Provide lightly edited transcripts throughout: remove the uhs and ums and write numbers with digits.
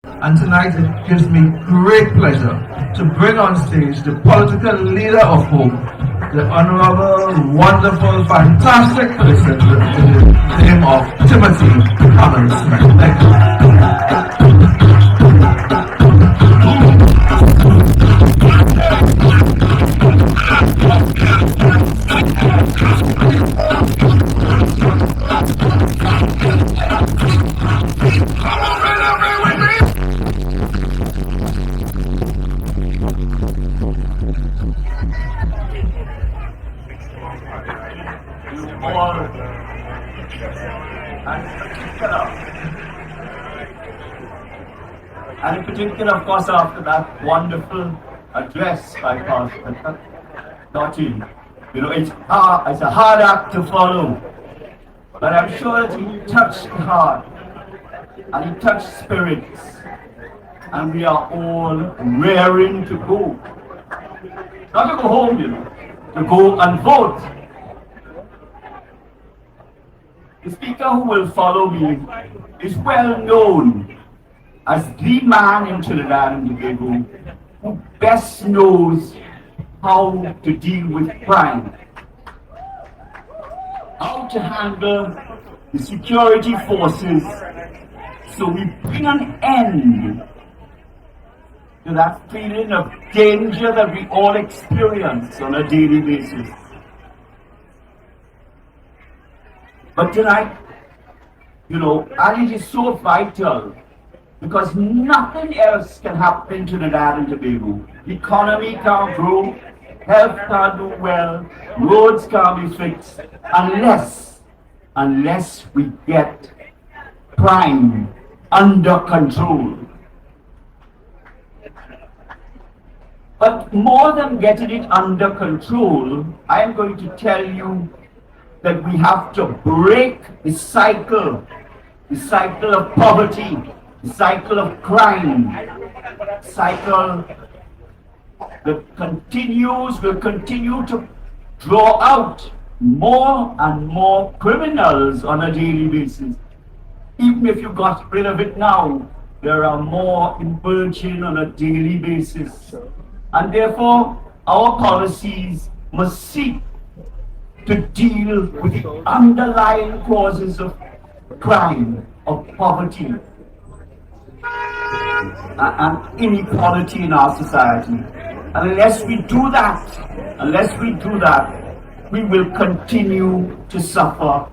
And tonight it gives me great pleasure to bring on stage the political leader of hope, the honorable, wonderful, fantastic person in the name of Timothy Hamel-Smith. Thank you. And in particular, of course, after that wonderful address by Pastor Dottie, it's a hard act to follow, but I'm sure that he touched the heart and he touched spirits, and we are all raring to go. Not to go home, to go and vote. The speaker who will follow me is well known as the man in Trinidad and Tobago who best knows how to deal with crime, how to handle the security forces, so we bring an end to that feeling of danger that we all experience on a daily basis. But tonight, and it is so vital, because nothing else can happen in Trinidad and Tobago. The economy can't grow, health can't do well, roads can't be fixed, unless we get crime under control. But more than getting it under control, I am going to tell you that we have to break the cycle of poverty, the cycle of crime, cycle that will continue to draw out more and more criminals on a daily basis. Even if you got rid of it now, there are more emerging on a daily basis. And therefore, our policies must seek to deal with the underlying causes of crime, of poverty, and inequality in our society. Unless we do that, we will continue to suffer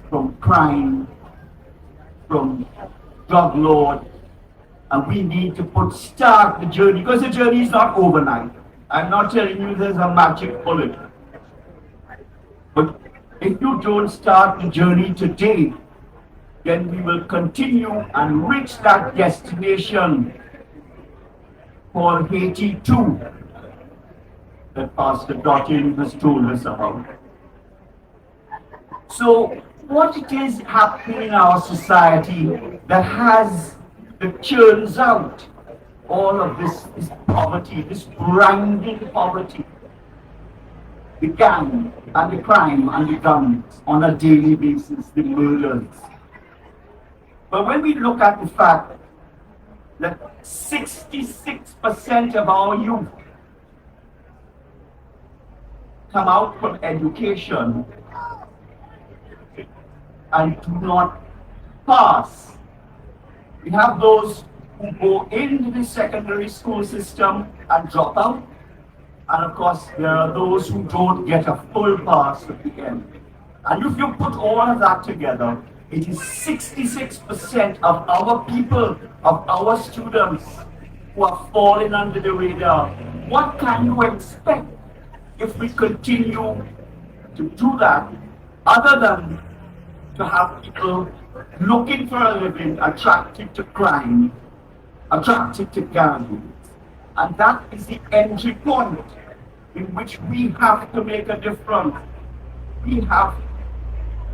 from crime, from drug lords, and we need to start the journey, because the journey is not overnight. I'm not telling you there's a magic bullet. But if you don't start the journey today, then we will continue and reach that destination called Haiti 2 that Pastor Dottie has told us about. So what it is happening in our society that churns out all of this poverty, this grinding poverty, the gang and the crime and the guns on a daily basis, the murders. But when we look at the fact that 66% of our youth come out from education and do not pass. We have those who go into the secondary school system and drop out. And of course, there are those who don't get a full pass at the end. And if you put all of that together, it is 66% of our people, of our students, who are falling under the radar. What can you expect if we continue to do that, other than to have people looking for a living, attracted to crime, attracted to gangs? And that is the entry point in which we have to make a difference. We have to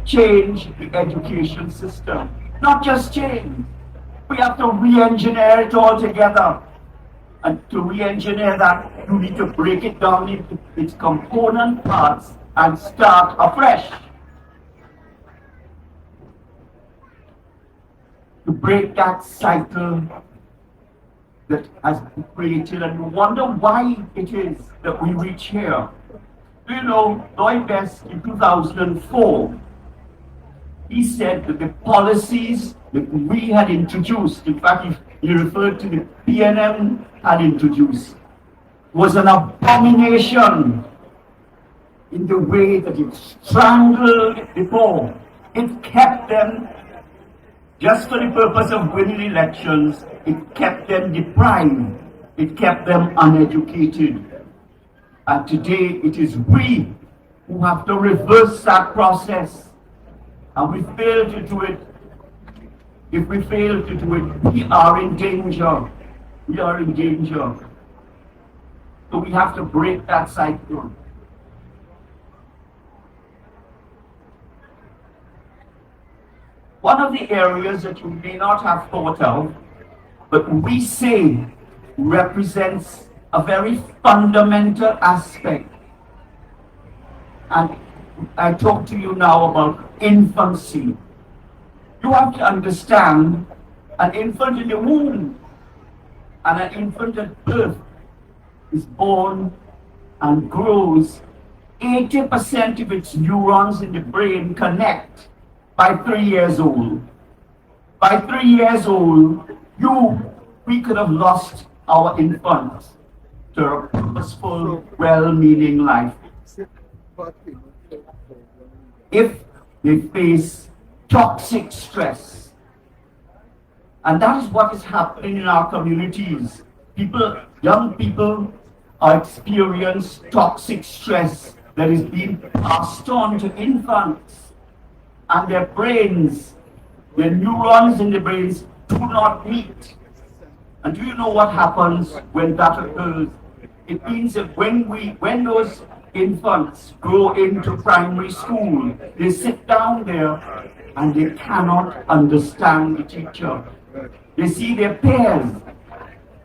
change the education system. Not just change, we have to re-engineer it all together. And to re-engineer that, you need to break it down into its component parts and start afresh. to break that cycle that has been created, and you wonder why it is that we reach here. Do you know, Lloyd Best in 2004, he said that the policies that we had introduced, in fact, he referred to the PNM had introduced, was an abomination in the way that it strangled the poor. It kept them, just for the purpose of winning elections, it kept them deprived. It kept them uneducated. And today it is we who have to reverse that process. And we fail to do it. If we fail to do it, we are in danger. We are in danger. So we have to break that cycle. One of the areas that you may not have thought of, but we say represents a very fundamental aspect. And I talk to you now about infancy. You have to understand an infant in the womb and an infant at birth is born and grows. 80% of its neurons in the brain connect by 3 years old. By 3 years old, we could have lost our infants to a purposeful, well-meaning life. If they face toxic stress, and that is what is happening in our communities. Young people are experiencing toxic stress that is being passed on to infants. And their brains, their neurons in the brains do not meet. And do you know what happens when that occurs? It means that when those infants grow into primary school, they sit down there and they cannot understand the teacher. They see their peers.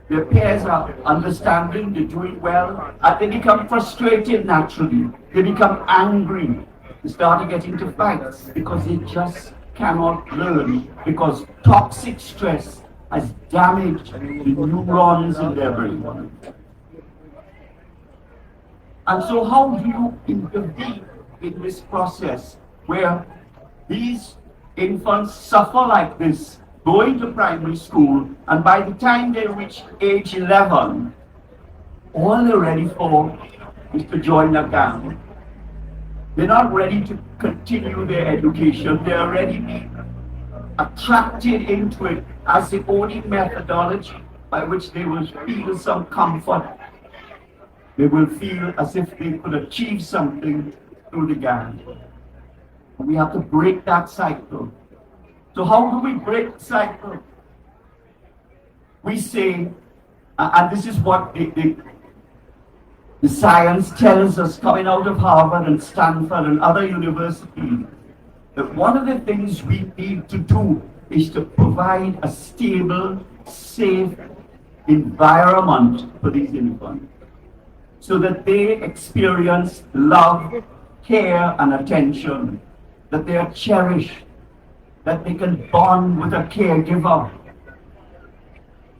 Their peers are understanding, they're doing well, and they become frustrated naturally. They become angry. They start getting into fights because they just cannot learn, because toxic stress has damaged the neurons in their brain. And so how do you intervene in this process where these infants suffer like this, going to primary school, and by the time they reach age 11, all they're ready for is to join a gang. They're not ready to continue their education. They're already being attracted into it as the only methodology by which they will feel some comfort. They will feel as if they could achieve something through the gang. We have to break that cycle. So how do we break the cycle? We say, and this is what the science tells us coming out of Harvard and Stanford and other universities, that one of the things we need to do is to provide a stable, safe environment for these infants, so that they experience love, care, and attention, that they are cherished, that they can bond with a caregiver.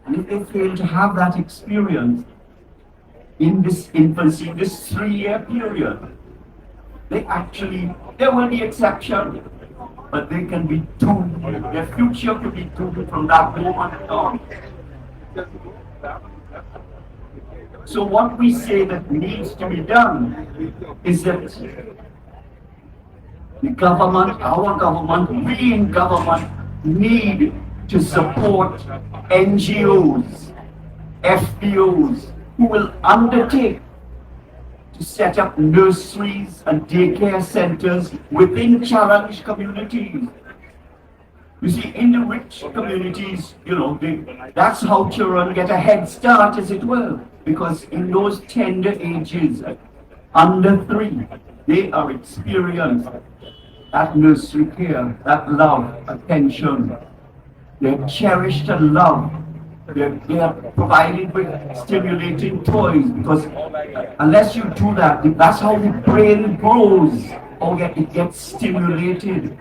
And if they fail to have that experience in this infancy, this 3-year period, there will be exceptions, but they can be doomed. Their future could be doomed from that moment on. So what we say that needs to be done is that the government, our government, we in government need to support NGOs, FBOs, who will undertake to set up nurseries and daycare centers within challenged communities. You see, in the rich communities, that's how children get a head start, as it were, because in those tender ages, under 3, they are experiencing that nursery care, that love, attention. They're cherished and loved. They are provided with stimulating toys, because unless you do that, that's how the brain grows, or it gets stimulated.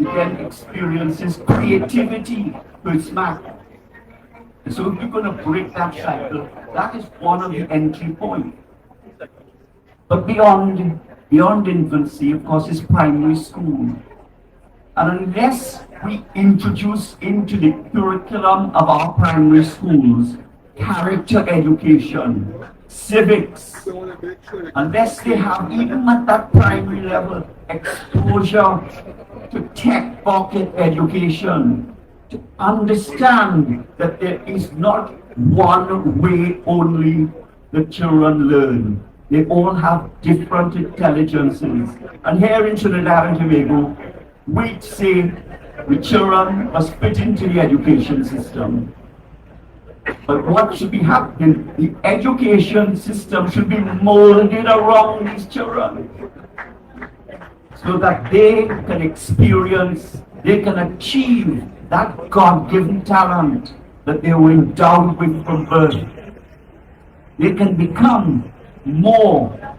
it then experiences creativity to its max. So if you're going to break that cycle, that is one of the entry points. But beyond infancy, of course, is primary school. And unless we introduce into the curriculum of our primary schools character education, civics, unless they have, even at that primary level, exposure to tech pocket education, to understand that there is not one way only the children learn. They all have different intelligences. And here in Trinidad and Tobago, we say the children must fit into the education system. But what should be happening? The education system should be molded around these children so that they can experience, they can achieve that God-given talent that they were endowed with from birth. They can become more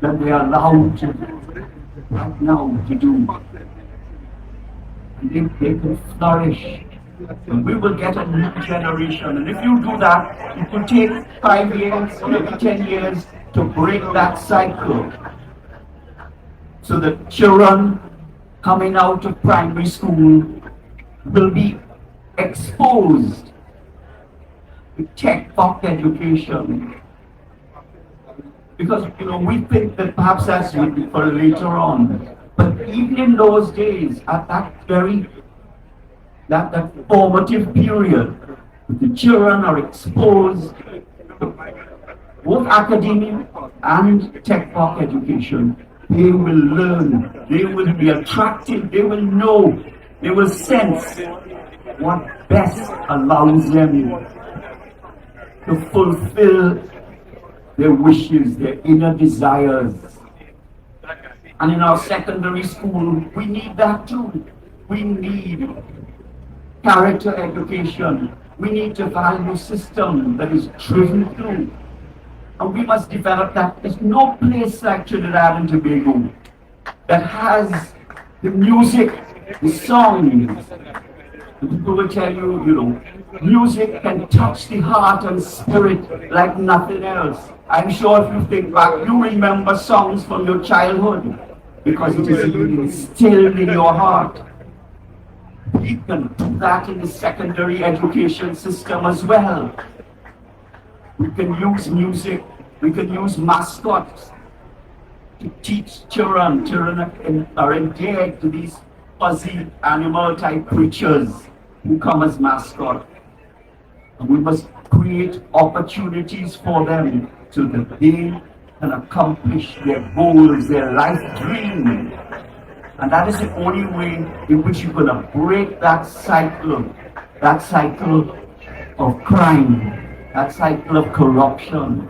than they are allowed to right now to do. And they can flourish. And we will get a new generation. And if you do that, it will take 5 years, maybe 10 years to break that cycle. So that children coming out of primary school will be exposed to tech-box education. Because, we think that perhaps that's for later on. But even in those days, at that that formative period, the children are exposed to both academia and tech-box education. They will learn, they will be attracted, they will know, they will sense what best allows them to fulfill their wishes, their inner desires. And in our secondary school, we need that too. We need character education. We need a value system that is driven through. And we must develop that. There's no place like Trinidad and Tobago that has the music, the songs. People will tell you, music can touch the heart and spirit like nothing else. I'm sure if you think back, you remember songs from your childhood because it is instilled in your heart. We can do that in the secondary education system as well. We can use music, we can use mascots to teach children. Children are endeared to these fuzzy animal type creatures who come as mascots. And we must create opportunities for them so that they can accomplish their goals, their life dream. And that is the only way in which you're going to break that cycle of crime, that cycle of corruption,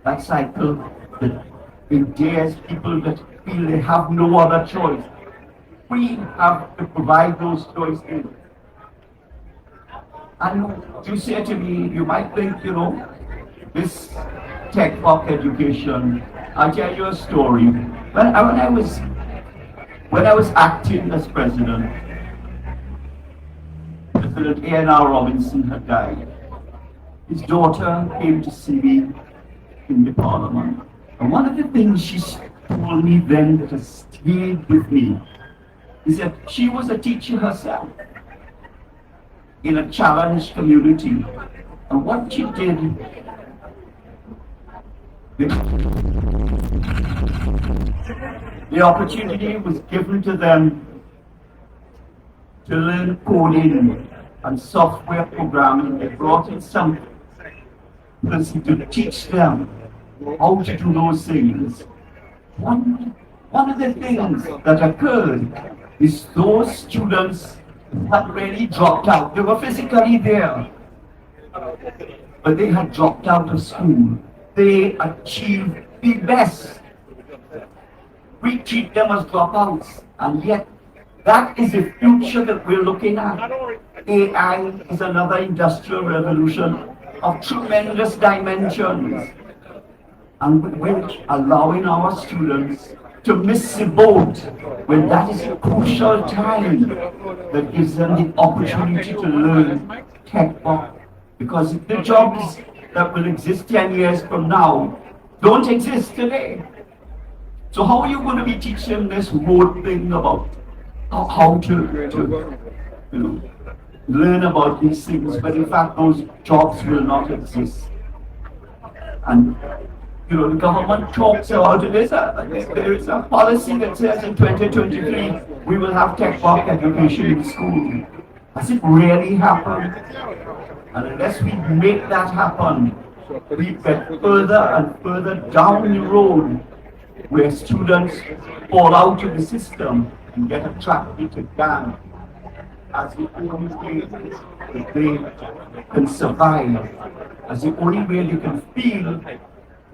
that cycle that endears people that feel they have no other choice. We have to provide those choices. And you say to me, you might think, this tech-box education. I'll tell you a story. When I was acting as president, President A.N.R. Robinson had died. His daughter came to see me in the parliament. And one of the things she told me then that has stayed with me is that she was a teacher herself in a challenged community. And what she did, the opportunity was given to them to learn coding and software programming. They brought in some person to teach them how to do those things. One of the things that occurred is those students had really dropped out. They were physically there, but they had dropped out of school. They achieved the best. We treat them as dropouts, and yet that is the future that we're looking at. AI is another industrial revolution of tremendous dimensions, and we're allowing our students to miss the boat when that is a crucial time that gives them the opportunity to learn tech work. Because the jobs that will exist 10 years from now don't exist today. So how are you going to be teaching this road thing about how to learn about these things, but in fact those jobs will not exist? And the government talks about it. There is a policy that says in 2023 we will have tech work education in school. Has it really happened? And unless we make that happen, we get further and further down the road where students fall out of the system and get attracted to gang as the only way that they can survive, as the only way they can feel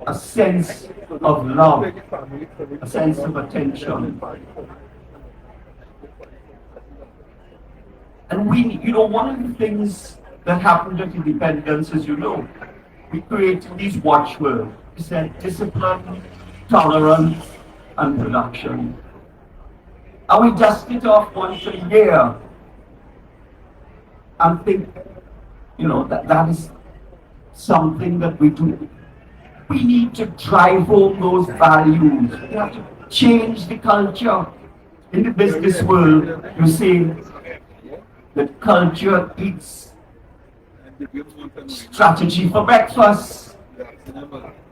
a sense of love, a sense of attention. And one of the things that happened at independence, as you know, we created these watchwords. We said discipline, tolerance, and production. And we dust it off once a year and think, that is something that we do. We need to drive home those values. We have to change the culture. In the business world, you say that culture eats strategy for breakfast.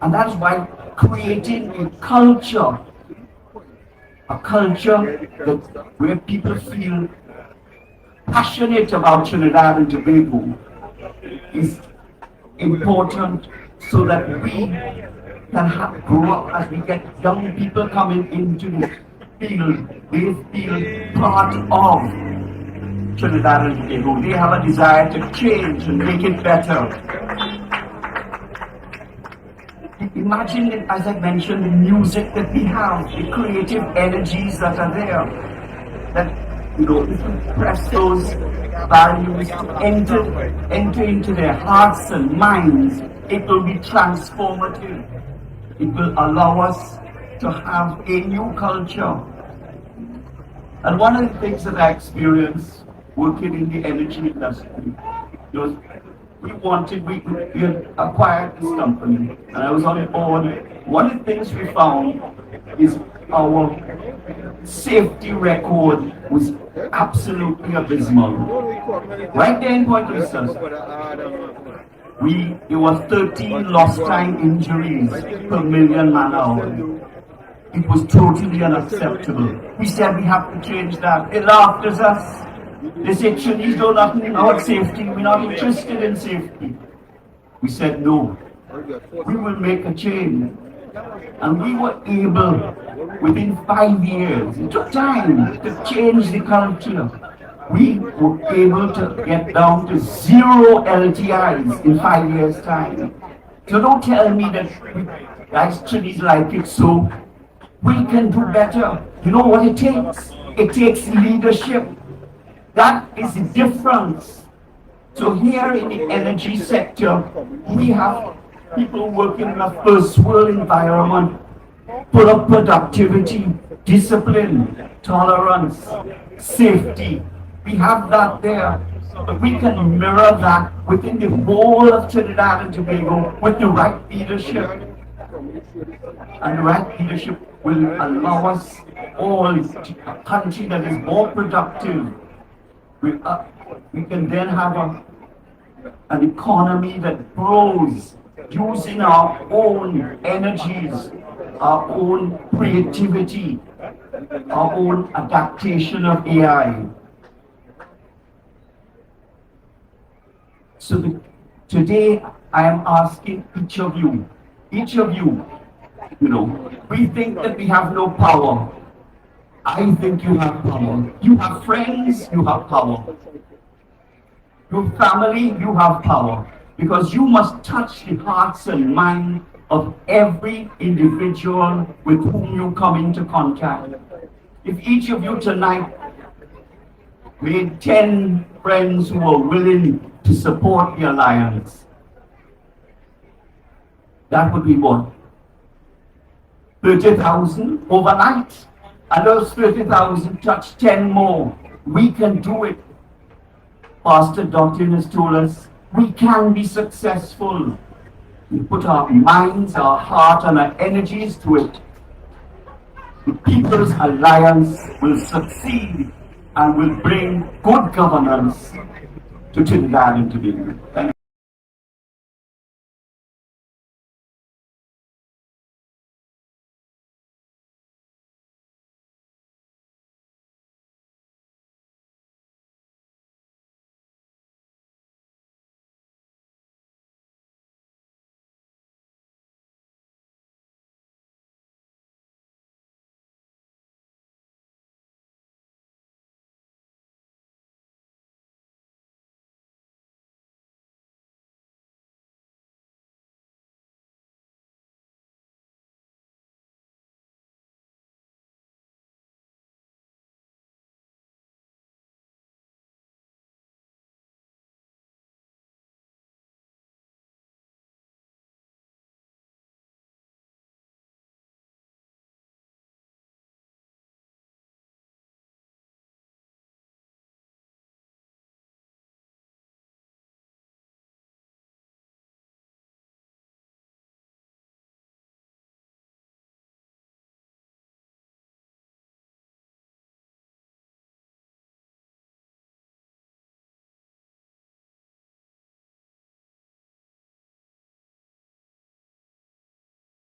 And that's why creating a culture that where people feel passionate about Trinidad and Tobago is important, so that we can grow up as we get young people coming into the field. They feel part of Trinidad and Tobago. They have a desire to change and make it better. Imagine, as I mentioned, the music that we have, the creative energies that are there. That, if you press those values to enter into their hearts and minds, it will be transformative. It will allow us to have a new culture. And one of the things that I experienced working in the energy industry was we had acquired this company, and I was on board. One of the things we found is our safety record was absolutely abysmal. Right there in Point Listas, there were 13 lost time injuries per million man hours. It was totally unacceptable. We said we have to change that. They laughed at us. They said, Chinese know nothing about safety. We're not interested in safety. We said no. We will make a change. And we were able, within 5 years, it took time to change the culture. We were able to get down to 0 LTIs in 5 years' time. So don't tell me that guys Chinese like it, so we can do better. You know what it takes? It takes leadership. That is the difference. So here in the energy sector, we have people working in a first world environment, full of productivity, discipline, tolerance, safety. We have that there. But we can mirror that within the whole of Trinidad and Tobago with the right leadership. And the right leadership will allow us all to a country that is more productive. We can then have an economy that grows using our own energies, our own creativity, our own adaptation of AI. So today I am asking each of you, we think that we have no power. I think you have power. You have friends, you have power. Your family, you have power. Because you must touch the hearts and minds of every individual with whom you come into contact. If each of you tonight made 10 friends who are willing to support the alliance, that would be what? 30,000 overnight. And those 30,000 touch 10 more. We can do it. Pastor Doctrine has told us we can be successful. We put our minds, our heart, and our energies to it. The People's Alliance will succeed and will bring good governance to Trinidad and Tobago. Thank you.